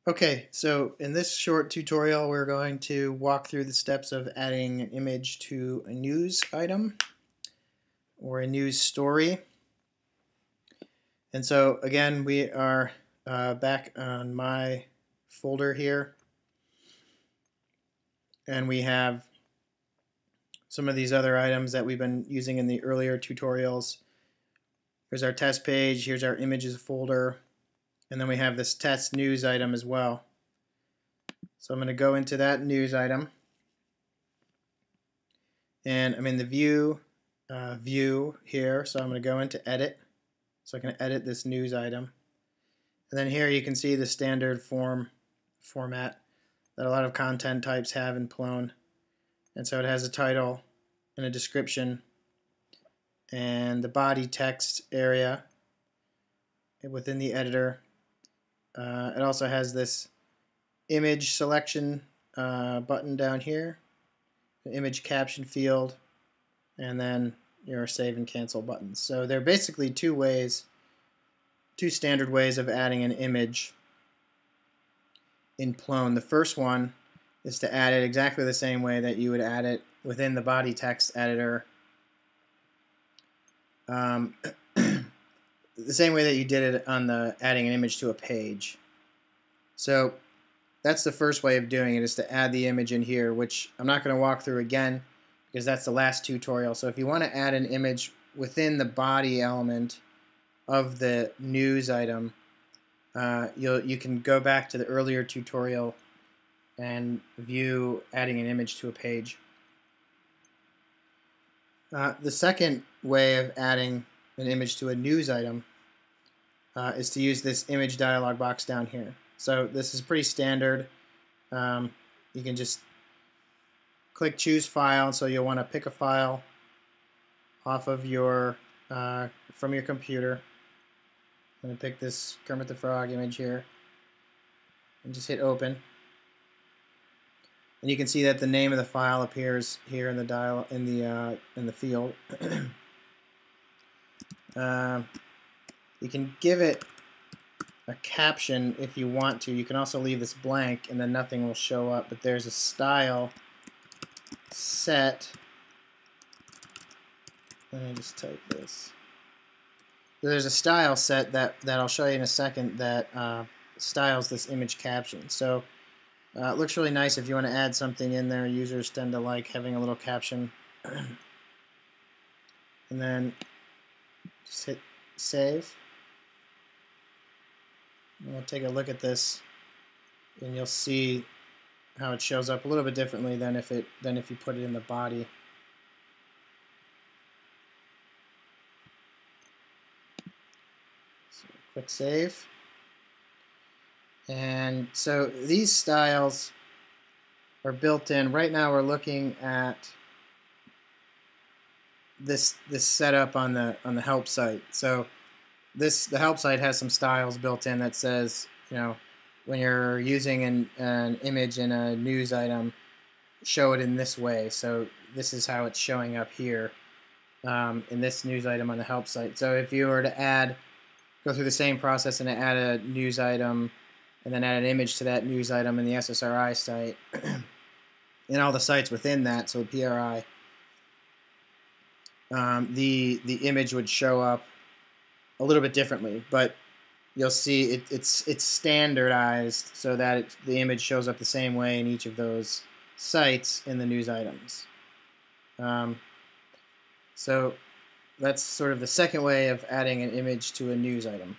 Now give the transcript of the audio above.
Okay, so in this short tutorial, we're going to walk through the steps of adding an image to a news item or a news story. And so again, we are back on my folder here, and we have some of these other items that we've been using in the earlier tutorials. Here's our test page, here's our images folder, and then we have this test news item as well. So I'm going to go into that news item, and I'm in the view here, so I'm going to go into edit, so I can edit this news item. And then here you can see the standard format that a lot of content types have in Plone. And so it has a title and a description and the body text area within the editor. It also has this image selection button down here, an image caption field, and then your save and cancel buttons. So there are basically two standard ways of adding an image in Plone. The first one is to add it exactly the same way that you would add it within the body text editor. The same way that you did it on the adding an image to a page. So that's the first way of doing it, is to add the image in here, which I'm not going to walk through again because that's the last tutorial. So if you want to add an image within the body element of the news item, you can go back to the earlier tutorial and view adding an image to a page. The second way of adding an image to a news item is to use this image dialog box down here. So this is pretty standard. You can just click choose file, so you'll want to pick a file off of your from your computer. I'm going to pick this Kermit the Frog image here and just hit open. And you can see that the name of the file appears here in the in the field. You can give it a caption if you want to. You can also leave this blank and then nothing will show up, but there's a style set. Let me just type this. There's a style set that I'll show you in a second that styles this image caption. So it looks really nice if you want to add something in there. Users tend to like having a little caption. And then just hit save. And we'll take a look at this, and you'll see how it shows up a little bit differently than if you put it in the body. So click save. And so these styles are built in. Right now we're looking at this setup on the help site. So the help site has some styles built in that says, when you're using an image in a news item, show it in this way. So this is how it's showing up here in this news item on the help site. So if you were to go through the same process and add a news item and then add an image to that news item in the SSRI site and all the sites within that, so the PRI, the image would show up a little bit differently, but you'll see it's standardized so that the image shows up the same way in each of those sites in the news items. So that's sort of the second way of adding an image to a news item.